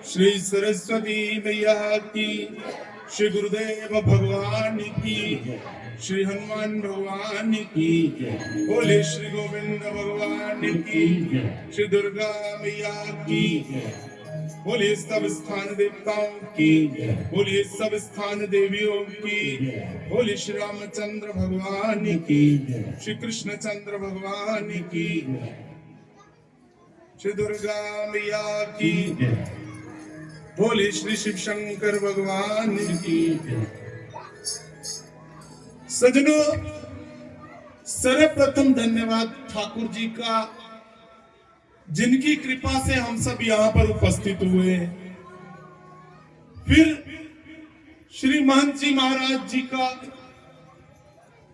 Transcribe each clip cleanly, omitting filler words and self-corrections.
श्री सरस्वती मैया की, श्री गुरुदेव भगवान की, श्री हनुमान भगवान की, बोले श्री गोविंद भगवान की, श्री दुर्गा मैया की, बोलिए सब स्थान देवताओं की, बोलिए सब स्थान देवियों की, बोलिए श्री रामचंद्र भगवान की, श्री कृष्ण चंद्र भगवान की, श्री दुर्गा मैया की, बोलिए श्री शिव शंकर भगवान की। सजनों, सर्वप्रथम धन्यवाद ठाकुर जी का, जिनकी कृपा से हम सब यहां पर उपस्थित हुए। फिर श्री महंत जी महाराज जी का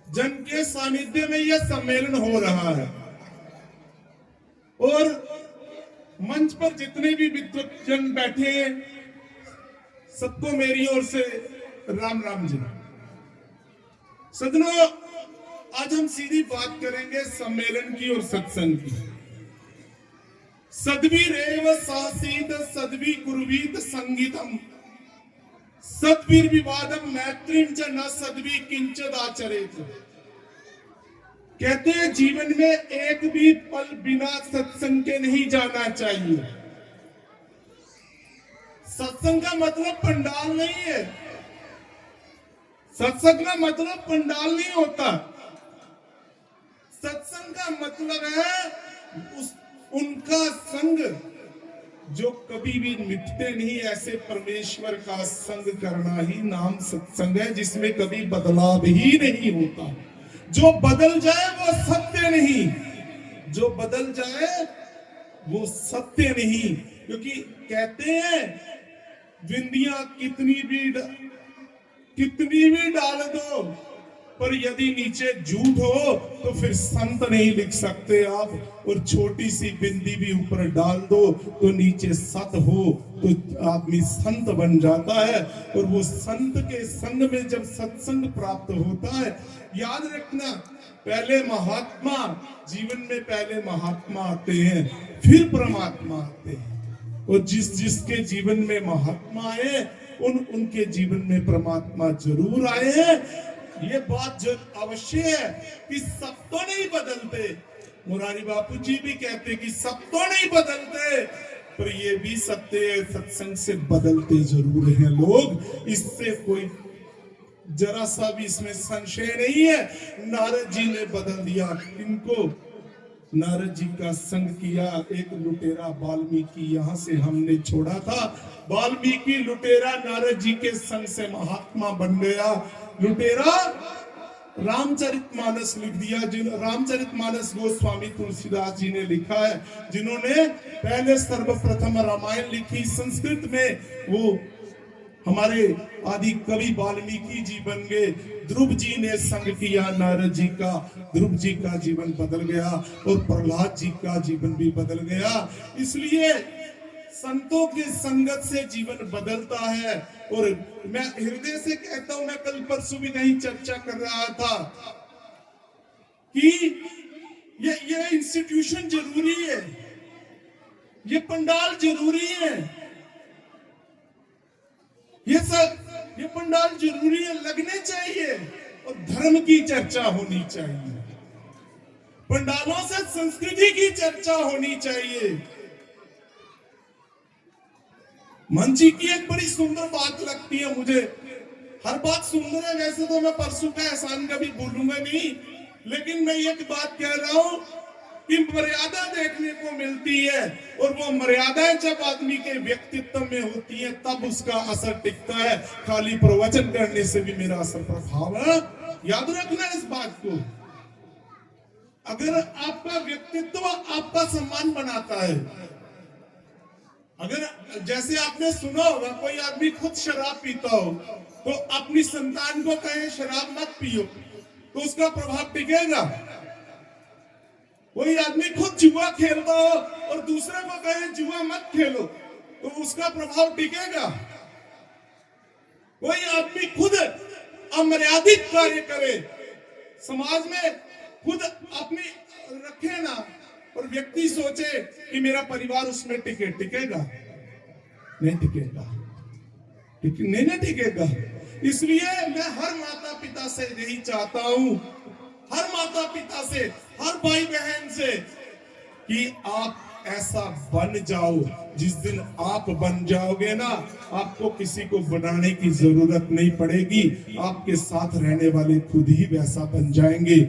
जन के सानिध्य में यह सम्मेलन हो रहा है, और मंच पर जितने भी विद्वत जन बैठे हैं, सबको मेरी ओर से राम राम जी। सजनों, आज हम सीधी बात करेंगे सम्मेलन की और सत्संग की। सद्वीरेव सासीद सद्वी कुर्वीत संगीतम सद्वीर विवादम मैत्रीम च न सद्वी किंचिद आचरेत। कहते हैं जीवन में एक भी पल बिना सत्संग के नहीं जाना चाहिए। सत्संग का मतलब पंडाल नहीं है, सत्संग का मतलब पंडाल नहीं होता। सत्संग का मतलब है उनका संग जो कभी भी मिटते नहीं, ऐसे परमेश्वर का संग करना ही नाम सत्संग है, जिसमें कभी बदलाव ही नहीं होता। जो बदल जाए वो सत्य नहीं, जो बदल जाए वो सत्य नहीं। क्योंकि कहते हैं बिंदियां कितनी भी डाल दो, पर यदि नीचे झूठ हो तो फिर संत नहीं लिख सकते आप। और छोटी सी बिंदी भी ऊपर डाल दो तो नीचे सत हो तो आदमी संत बन जाता है। और वो संत के संग में जब सत्संग प्राप्त होता है, याद रखना, पहले महात्मा, जीवन में पहले महात्मा आते हैं, फिर परमात्मा आते हैं। और जिसके जीवन में महात्मा आए, उनके जीवन में परमात्मा जरूर आए हैं। ये बात जो अवश्य है कि सब तो नहीं बदलते। मुरारी बापू जी भी कहते कि सब तो नहीं बदलते, पर ये भी सत्य है, सत्संग से बदलते जरूर हैं लोग। इससे कोई जरा सा भी इसमें संशय नहीं है। नारद जी ने बदल दिया इनको, नारद जी का संग किया। एक लुटेरा वाल्मीकि यहां से हमने छोड़ा था, वाल्मीकि लुटेरा नारद जी के संग से महात्मा बन गया। लुटेरा रामचरितमानस लिख दिया, रामचरितमानस गोस्वामी तुलसीदास जी ने लिखा है, जिन्होंने पहले सर्वप्रथम रामायण लिखी संस्कृत में। वो हमारे आदि कवि वाल्मीकि जी बन गए। ध्रुव जी ने संग किया नारद जी का, ध्रुव जी का जीवन बदल गया, और प्रहलाद जी का जीवन भी बदल गया। इसलिए संतों के संगत से जीवन बदलता है। और मैं हृदय से कहता हूं, मैं कल परसों भी कहीं चर्चा कर रहा था कि ये इंस्टीट्यूशन जरूरी है, ये पंडाल जरूरी है, ये पंडाल जरूरी है, लगने चाहिए। और धर्म की चर्चा होनी चाहिए, पंडालों से संस्कृति की चर्चा होनी चाहिए। मन जी की एक बड़ी सुंदर बात लगती है मुझे, हर बात सुंदर है। वैसे तो मैं परसों का एहसान कभी भूलूंगा नहीं, लेकिन मैं एक बात कह रहा हूं कि मर्यादा देखने को मिलती है, और वो मर्यादाएं जब आदमी के व्यक्तित्व में होती है तब उसका असर टिकता है। खाली प्रवचन करने से भी मेरा असर प्रभाव है, याद रखना इस बात को। अगर आपका व्यक्तित्व आपका सम्मान बनाता है, अगर जैसे आपने सुना होगा कोई आदमी खुद शराब पीता हो तो अपनी संतान को कहे शराब मत पियो, तो उसका प्रभाव टिकेगा। कोई आदमी खुद जुआ खेलता हो और दूसरे को कहे जुआ मत खेलो, तो उसका प्रभाव टिकेगा। कोई आदमी खुद अमर्यादित कार्य करे, समाज में खुद अपनी रखे ना, और व्यक्ति सोचे कि मेरा परिवार उसमें टिकेगा। नहीं टिकेगा, नहीं टिकेगा। इसलिए मैं हर माता पिता से यही चाहता हूं, हर माता पिता से, हर भाई बहन से, कि आप ऐसा बन जाओ। जिस दिन आप बन जाओगे ना, आपको किसी को बनाने की जरूरत नहीं पड़ेगी, आपके साथ रहने वाले खुद ही वैसा बन जाएंगे।